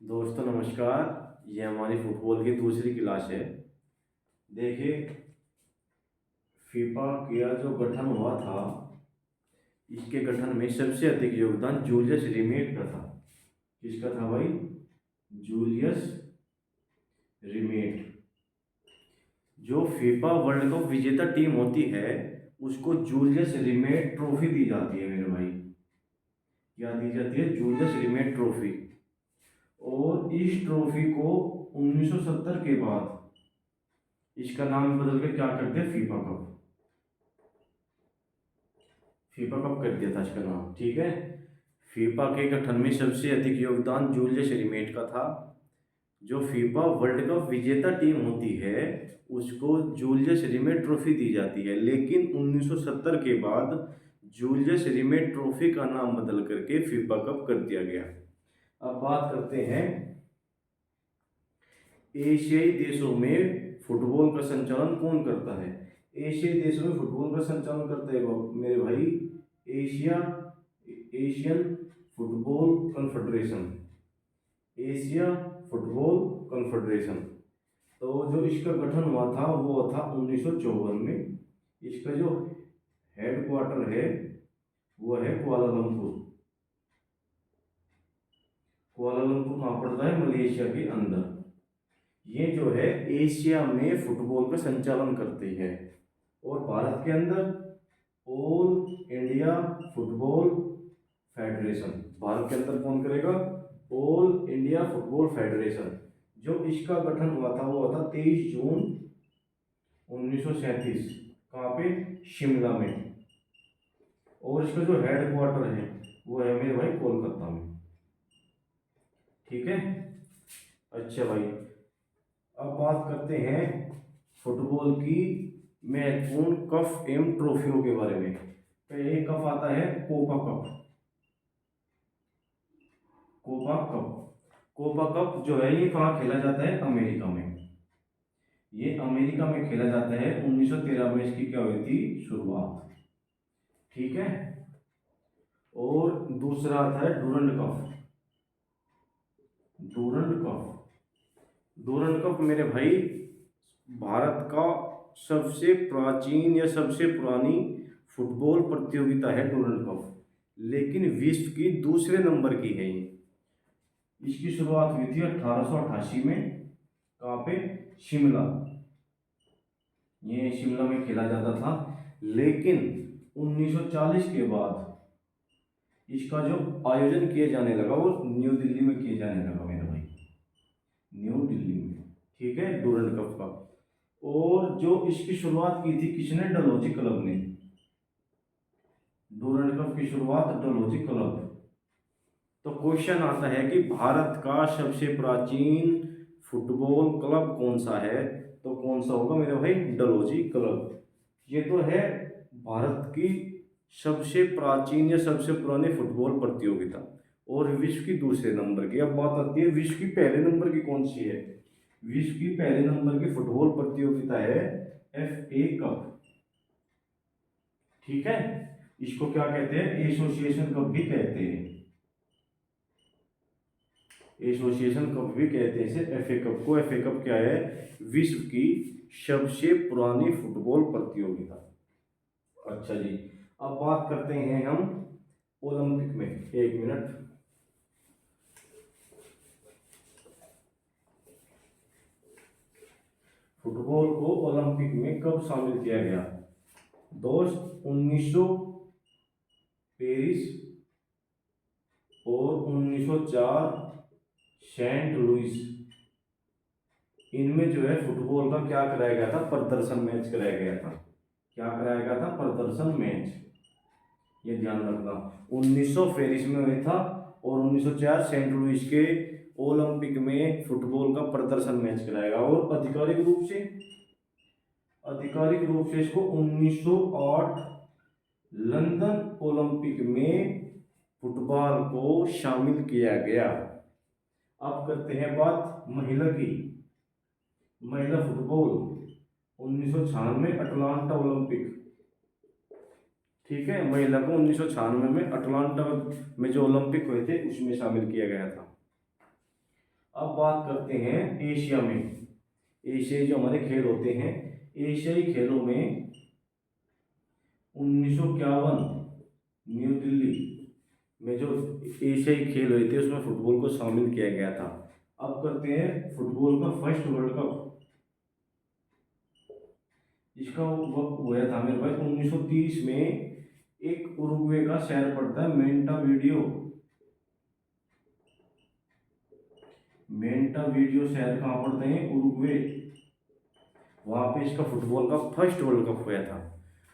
दोस्तों नमस्कार। ये हमारी फुटबॉल की दूसरी क्लास है। देखिए, फीफा का जो गठन हुआ था, इसके गठन में सबसे अधिक योगदान जूलियस रिमेट का था। किसका था भाई? Julius remit. जो फीफा वर्ल्ड कप विजेता टीम होती है उसको जूलियस रिमेट ट्रॉफी दी जाती है मेरे भाई। क्या दी जाती है? Julius remit trophy. और इस ट्रॉफी को 1970 के बाद इसका नाम बदल के क्या कर दिया? FIFA cup. फीफा कप कर दिया था इसका नाम। ठीक है। फीफा के गठन में सबसे अधिक योगदान जूलियस रिमेट का था। जो फीफा वर्ल्ड कप विजेता टीम होती है उसको जूलियस रिमेट ट्रॉफी दी जाती है, लेकिन 1970 के बाद जूलियस रिमेट ट्रॉफी का नाम बदल करके फीफा कप कर दिया गया। अब बात करते हैं एशियाई देशों में फुटबॉल का संचालन कौन करता है। एशियाई देशों में फुटबॉल का संचालन करते हैं मेरे भाई Asia Asian football confederation. Asia football confederation. तो जो इसका गठन हुआ था वो था 1954 में। इसका जो हेडक्वार्टर है वो है कुआलालंपुर। कुआलालंपुर कहाँ पड़ता है? मलेशिया के अंदर। ये जो है एशिया में फुटबॉल का संचालन करती है। और भारत के अंदर all India football federation. Bharat के अंदर कौन करेगा? All India football federation. जो इसका गठन हुआ था वो हुआ था 23 जून 1937। कहाँ पे? शिमला में। और इसका जो हेडक्वार्टर है वो है मेरे भाई कोलकाता में। ठीक है। अच्छा भाई, अब बात करते हैं फुटबॉल की महत्वपूर्ण कप एवं ट्रॉफियों के बारे में। पहले कप आता है Copa cup. Copa cup. Copa cup जो है ये कहाँ खेला जाता है? अमेरिका में। ये अमेरिका में खेला जाता है। 1913 में इसकी क्या हुई थी? शुरुआत। ठीक है। और दूसरा आता है Durand cup. Durand cup. Durand cup मेरे भाई भारत का सबसे प्राचीन या सबसे पुरानी फुटबॉल प्रतियोगिता है डूरंड कप, लेकिन विश्व की दूसरे नंबर की है ये। इसकी शुरुआत हुई थी 1888 में। कहाँ पे? शिमला। ये शिमला में खेला जाता था, लेकिन 1940 के बाद इसका जो आयोजन किया जाने लगा वो न्यू दिल्ली में किया जाने लगा मेरे भाई। न्यू दिल्ली में। ठीक है। डूरंड कप का। और जो इसकी शुरुआत की थी किसने? डलहौजी क्लब ने। डूरंड कप की शुरुआत डलहौजी क्लब। तो क्वेश्चन आता है कि भारत का सबसे प्राचीन फुटबॉल क्लब कौन सा है? तो कौन सा होगा मेरे भाई? डलहौजी क्लब। ये तो है भारत की सबसे प्राचीन या सबसे पुरानी फुटबॉल प्रतियोगिता और विश्व की दूसरे नंबर की। अब बात आती है विश्व की पहले नंबर की कौन सी है। विश्व की पहले नंबर की फुटबॉल प्रतियोगिता है FA कप। ठीक है। इसको क्या कहते हैं? एसोसिएशन कप भी कहते हैं। एसोसिएशन कप भी कहते हैं इसे। FA कप को। FA कप क्या है? विश्व की सबसे पुरानी फुटबॉल प्रतियोगिता। अच्छा जी, अब बात करते हैं हम ओलंपिक में। एक मिनट। फुटबॉल को ओलंपिक में कब शामिल किया गया दोस्त? 1900 पेरिस और 1904 सेंट लुइस। इनमें जो है फुटबॉल का क्या कराया गया था? प्रदर्शन मैच कराया गया था। क्या कराया गया था? प्रदर्शन मैच। ये ध्यान रखना। 1900 पेरिस में हुआ था और 1904 सेंट लुइस के ओलंपिक में फुटबॉल का प्रदर्शन मैच कराएगा। और आधिकारिक रूप से इसको 1908 लंदन ओलंपिक में फुटबॉल को शामिल किया गया। अब करते हैं बात महिला की। महिला फुटबॉल 1996 अटलांटा ओलंपिक। ठीक है। महिला को 1996 में अटलांटा में जो ओलंपिक हुए थे उसमें शामिल किया गया था। अब बात करते हैं एशिया में। एशियाई जो हमारे खेल होते हैं, एशियाई खेलों में 1951 न्यू दिल्ली में जो एशियाई खेल हुए थे उसमें फुटबॉल को शामिल किया गया था। अब करते हैं फुटबॉल का फर्स्ट वर्ल्ड कप। इसका वक्त हुआ था मेरे भाई 1930 में। एक उरुग्वे का शहर पड़ता है मेंटावीडियो। मेंटावीडियो शहर कहाँ पड़ते हैं? उरुग्वे। वहां पे इसका फुटबॉल का फर्स्ट वर्ल्ड कप हुआ था।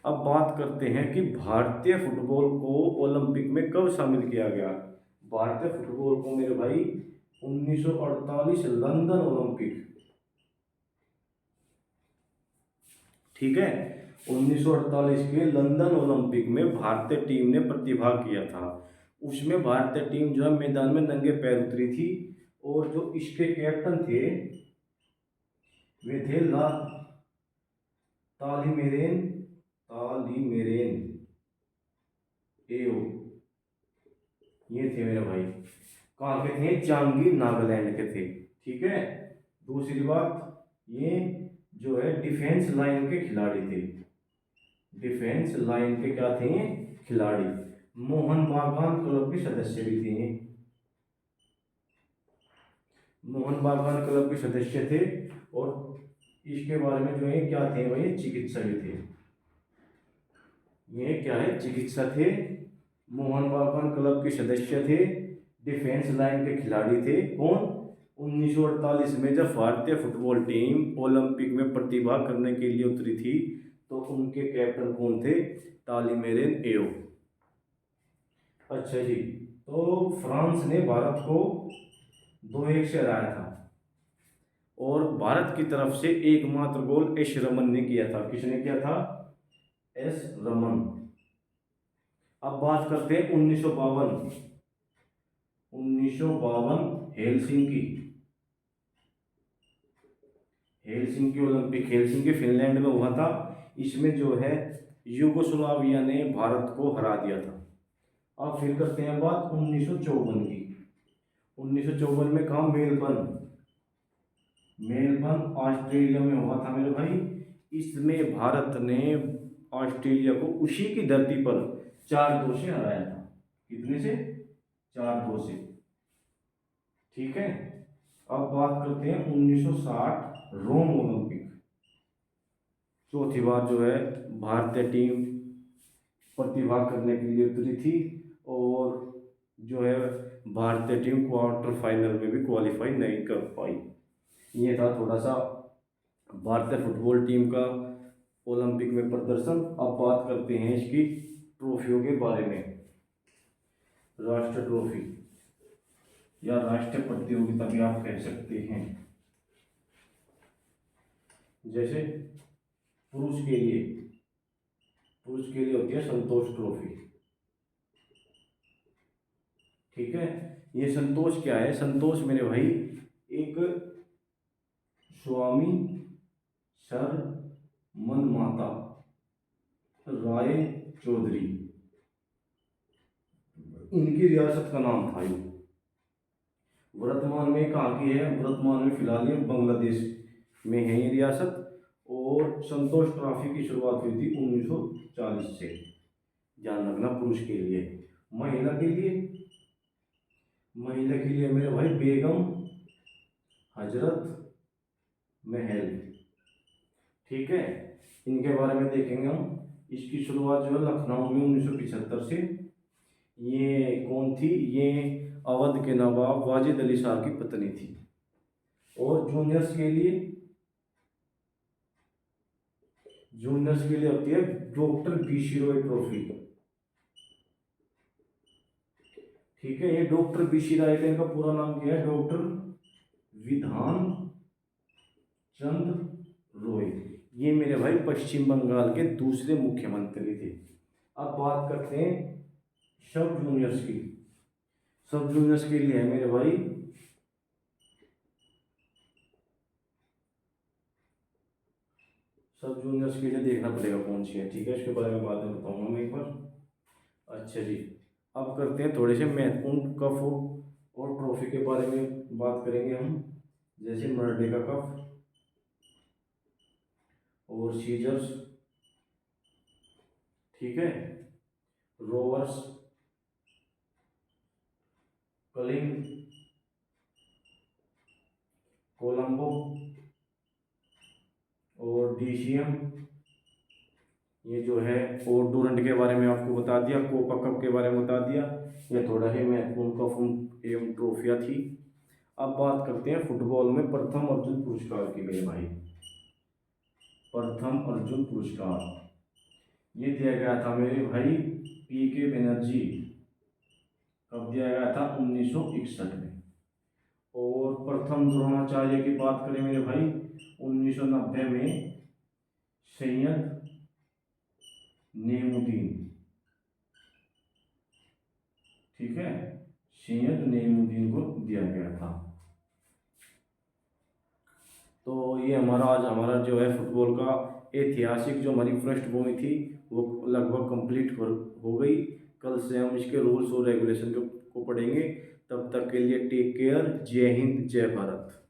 अब बात करते हैं कि भारतीय फुटबॉल को ओलंपिक में कब शामिल किया गया। भारतीय फुटबॉल को मेरे भाई 1948 लंदन ओलंपिक, ठीक है, 1948 के लंदन ओलंपिक में भारतीय टीम ने प्रतिभाग किया था। उसमें भारतीय टीम जो है मैदान में नंगे पैर उतरी थी और जो इसके कैप्टन थे वे थे तालिमेरेन तालिमेरेन एओ। ये थे मेरे भाई, कहाँ के थे? चांगी नागालैंड के थे, ठीक है। दूसरी बात, ये जो है डिफेंस लाइन के खिलाड़ी थे। डिफेंस लाइन के क्या थे? खिलाड़ी। मोहन बागान क्लब के सदस्य भी थे। मोहन बागान क्लब के सदस्य थे और इसके बारे में जो है क्या थे भाई? चिकित्सक थे। ये क्या है? चिकित्सक थे, मोहन बागान क्लब के सदस्य थे, डिफेंस लाइन के खिलाड़ी थे। कौन? 1948 में जब भारतीय फुटबॉल टीम ओलंपिक में प्रतिभाग करने के लिए उतरी थी तो उनके कैप्टन कौन थे? तालिमेरेन एओ। अच्छा जी, तो फ्रांस ने भारत को 2-1 से हराया था और भारत की तरफ से एकमात्र गोल एस रमन ने किया था। किसने किया था? एस रमन। अब बात करते हैं 1952 Helsinki. Helsinki Olympic, Helsinki Finland में हुआ था। इसमें जो है यूगोस्लाविया ने भारत को हरा दिया था। अब फिर करते हैं बात 1954 की। 1954 में कहा? मेलबर्न, मेलबर्न ऑस्ट्रेलिया में हुआ था मेरे भाई। इसमें भारत ने ऑस्ट्रेलिया को उसी की धरती पर 4-2 से हराया था। कितने से? 4-2 से, ठीक है। अब बात करते हैं 1960 रोम ओलंपिक। चौथी बार जो है भारतीय टीम प्रतिभाग करने के लिए उतरी थी और जो है भारतीय टीम क्वार्टर फाइनल में भी क्वालिफाई नहीं कर पाई। ये था थोड़ा सा भारतीय फुटबॉल टीम का ओलंपिक में प्रदर्शन। अब बात करते हैं इसकी ट्रॉफियों के बारे में। राष्ट्र ट्रॉफी या राष्ट्रीय प्रतियोगिता भी आप कह सकते हैं। जैसे पुरुष के लिए होती है संतोष ट्रॉफी, ठीक है। ये संतोष क्या है? संतोष मेरे भाई एक स्वामी सर मनमाता राय चौधरी, इनकी रियासत का नाम था। ये वर्तमान में कहाँ की है? वर्तमान में फिलहाल ये बांग्लादेश में है ये रियासत। और संतोष ट्रॉफी की शुरुआत हुई थी 1940 से, ध्यान रखना। पुरुष के लिए। महिला के लिए, महिला के लिए मेरे भाई बेगम हजरत महल, ठीक है। इनके बारे में देखेंगे हम। इसकी शुरुआत जो है लखनऊ में 1975 से। ये कौन थी? ये अवध के नवाब वाजिद अली शाह की पत्नी थी। और जूनियर्स के लिए, जूनियर्स के लिए होती है डॉक्टर बीसी रॉय ट्रॉफी, ठीक है। ये डॉक्टर बीसी रॉय का इनका पूरा नाम क्या है? डॉक्टर विधान चंद्र रॉय। ये मेरे भाई पश्चिम बंगाल के दूसरे मुख्यमंत्री थे। अब बात करते हैं सब जूनियर्स की। सब जूनियर्स के लिए है मेरे भाई सब जूनियर्स के लिए देखना पड़ेगा कौन सी है, ठीक है। इसके बारे में बाद में बताऊंगा मैं एक बार। अच्छा जी, अब करते हैं थोड़े से महत्वपूर्ण कप और ट्रॉफी के बारे में बात करेंगे हम, जैसे मर्डे का कप और सीजर्स, ठीक है, रोवर्स, कलिंग, कोलंबो और डीसीएम, ये जो है, और डूरंट के बारे में आपको बता दिया, कोपा कप के बारे में बता दिया। ये थोड़ा ही महत्वपूर्ण कप एवं ट्रॉफियाँ थी। अब बात करते हैं फुटबॉल में प्रथम अर्जुन पुरस्कार की। मेरे भाई, प्रथम अर्जुन पुरस्कार ये दिया गया था मेरे भाई पीके बनर्जी। कब दिया गया था? 1961 में। और प्रथम द्रोणाचार्य की बात करें मेरे भाई, 1990 में सैयद नेमुद्दीन, ठीक है, सैयद नेमुद्दीन को दिया गया था। तो ये हमारा जो है फुटबॉल का ऐतिहासिक जो हमारी पृष्ठभूमि थी वो लगभग कंप्लीट हो गई। कल से हम इसके रूल्स और रेगुलेशन को पढ़ेंगे। तब तक के लिए टेक केयर। जय हिंद, जय भारत।